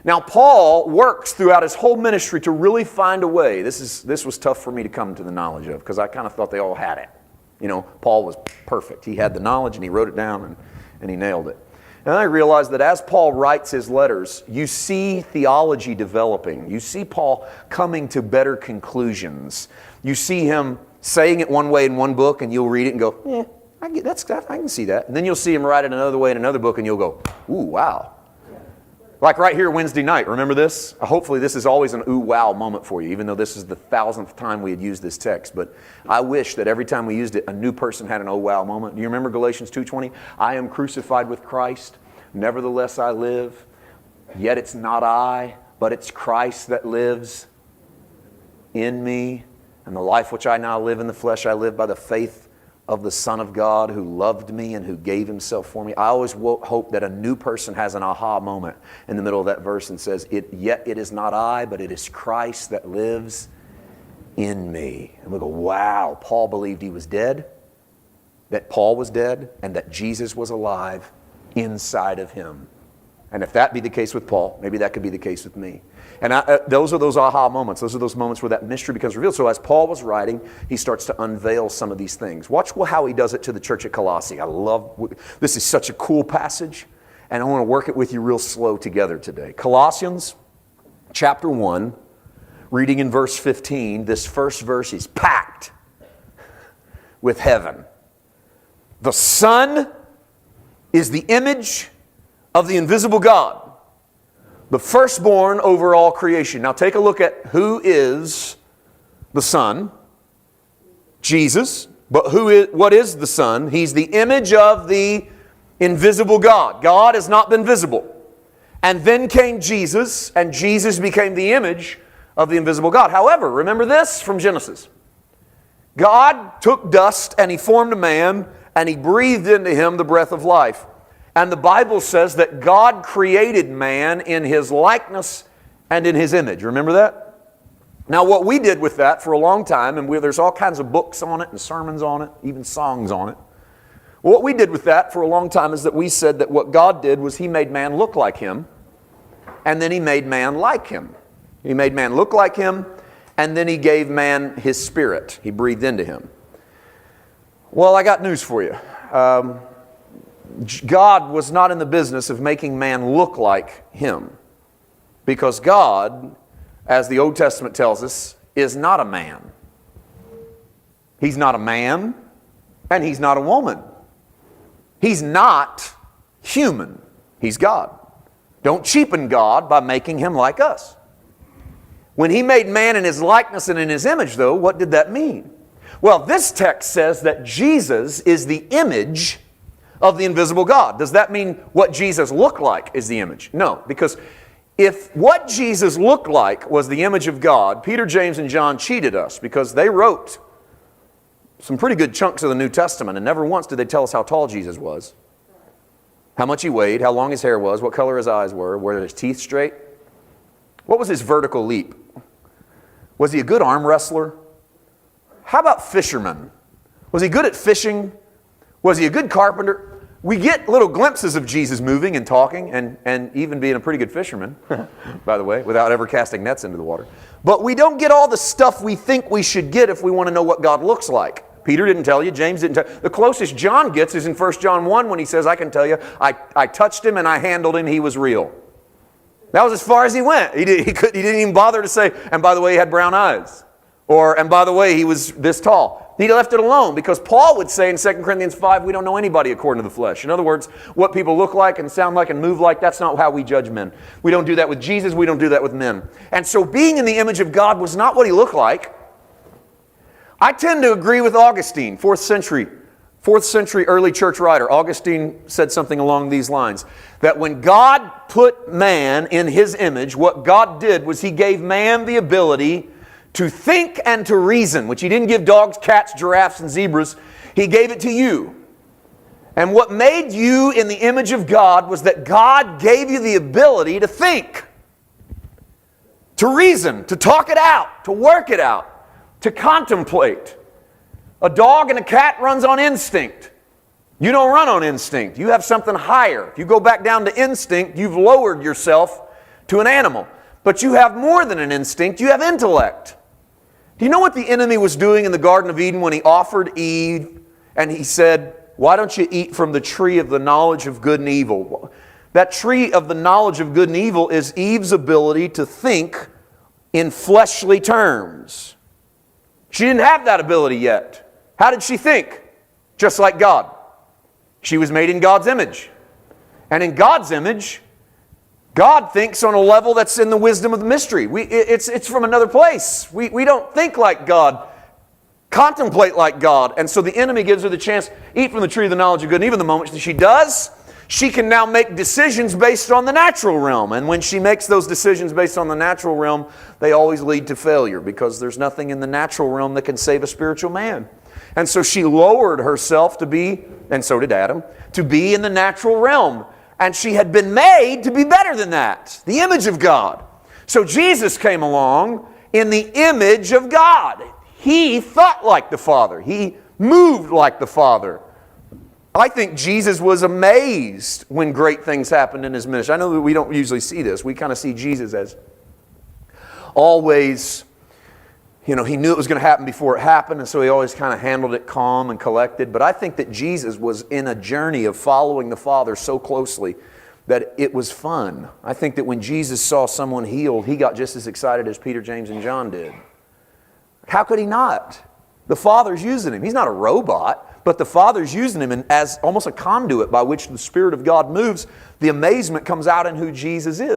Now, Paul works throughout his whole ministry to really find a way. This was tough for me to come to the knowledge of because I kind of thought they all had it. You know, Paul was perfect. He had the knowledge and he wrote it down and he nailed it. And I realized that as Paul writes his letters, you see theology developing. You see Paul coming to better conclusions. You see him saying it one way in one book and you'll read it and go, I can see that. And then you'll see him write it another way in another book and you'll go, ooh, wow. Like right here Wednesday night, remember this? Hopefully this is always an ooh, wow moment for you, even though this is the 1,000th time we had used this text. But I wish that every time we used it, a new person had an oh, wow moment. Do you remember Galatians 2:20? I am crucified with Christ, nevertheless I live. Yet it's not I, but it's Christ that lives in me. And the life which I now live in the flesh, I live by the faith of the Son of God who loved me and who gave himself for me. I always hope that a new person has an aha moment in the middle of that verse and says, yet it is not I, but it is Christ that lives in me. And we go, wow, Paul believed he was dead, that Paul was dead, and that Jesus was alive inside of him. And if that be the case with Paul, maybe that could be the case with me. And those are those aha moments. Those are those moments where that mystery becomes revealed. So as Paul was writing, he starts to unveil some of these things. Watch how he does it to the church at Colossae. This is such a cool passage, and I want to work it with you real slow together today. Colossians chapter 1, reading in verse 15, this first verse is packed with heaven. The Son is the image of the invisible God, the firstborn over all creation. Now take a look at who is the Son. Jesus. But what is the Son? He's the image of the invisible God. God has not been visible. And then came Jesus, and Jesus became the image of the invisible God. However, remember this from Genesis. God took dust and He formed a man, and He breathed into him the breath of life. And the Bible says that God created man in His likeness and in His image. Remember that? Now what we did with that for a long time, and there's all kinds of books on it and sermons on it, even songs on it. What we did with that for a long time is that we said that what God did was He made man look like Him, and then He made man like Him. He made man look like Him, and then He gave man His Spirit. He breathed into him. Well, I got news for you. God was not in the business of making man look like Him. Because God, as the Old Testament tells us, is not a man. He's not a man, and He's not a woman. He's not human. He's God. Don't cheapen God by making Him like us. When He made man in His likeness and in His image, though, what did that mean? Well, this text says that Jesus is the image of the invisible God. Does that mean what Jesus looked like is the image? No, because if what Jesus looked like was the image of God, Peter, James, and John cheated us because they wrote some pretty good chunks of the New Testament, and never once did they tell us how tall Jesus was, how much He weighed, how long His hair was, what color His eyes were His teeth straight. What was His vertical leap? Was He a good arm wrestler? How about fishermen? Was He good at fishing? Was He a good carpenter? We get little glimpses of Jesus moving and talking and even being a pretty good fisherman, by the way, without ever casting nets into the water. But we don't get all the stuff we think we should get if we want to know what God looks like. Peter didn't tell you. James didn't tell you. The closest John gets is in 1 John 1 when he says, I can tell you, I touched Him and I handled Him. He was real. That was as far as he went. He didn't even bother to say, and by the way, He had brown eyes. Or, and by the way, He was this tall. He left it alone because Paul would say in 2 Corinthians 5, we don't know anybody according to the flesh. In other words, what people look like and sound like and move like, that's not how we judge men. We don't do that with Jesus. We don't do that with men. And so being in the image of God was not what He looked like. I tend to agree with Augustine, 4th century early church writer. Augustine said something along these lines, that when God put man in His image, what God did was He gave man the ability to think and to reason, which He didn't give dogs, cats, giraffes, and zebras. He gave it to you. And what made you in the image of God was that God gave you the ability to think, to reason, to talk it out, to work it out, to contemplate. A dog and a cat runs on instinct. You don't run on instinct. You have something higher. If you go back down to instinct, you've lowered yourself to an animal. But you have more than an instinct, you have intellect. Do you know what the enemy was doing in the Garden of Eden when he offered Eve and he said, why don't you eat from the tree of the knowledge of good and evil? That tree of the knowledge of good and evil is Eve's ability to think in fleshly terms. She didn't have that ability yet. How did she think? Just like God. She was made in God's image. And in God's image, God thinks on a level that's in the wisdom of the mystery. It's from another place. We don't think like God, contemplate like God. And so the enemy gives her the chance, eat from the tree of the knowledge of good and evil. The moment that she does, she can now make decisions based on the natural realm. And when she makes those decisions based on the natural realm, they always lead to failure because there's nothing in the natural realm that can save a spiritual man. And so she lowered herself to be, and so did Adam, to be in the natural realm. And she had been made to be better than that, the image of God. So Jesus came along in the image of God. He thought like the Father. He moved like the Father. I think Jesus was amazed when great things happened in His ministry. I know that we don't usually see this. We kind of see Jesus as always, He knew it was going to happen before it happened, and so He always kind of handled it calm and collected. But I think that Jesus was in a journey of following the Father so closely that it was fun. I think that when Jesus saw someone healed, He got just as excited as Peter, James, and John did. How could He not? The Father's using Him. He's not a robot. But the Father's using Him as almost a conduit by which the Spirit of God moves. The amazement comes out in who Jesus is.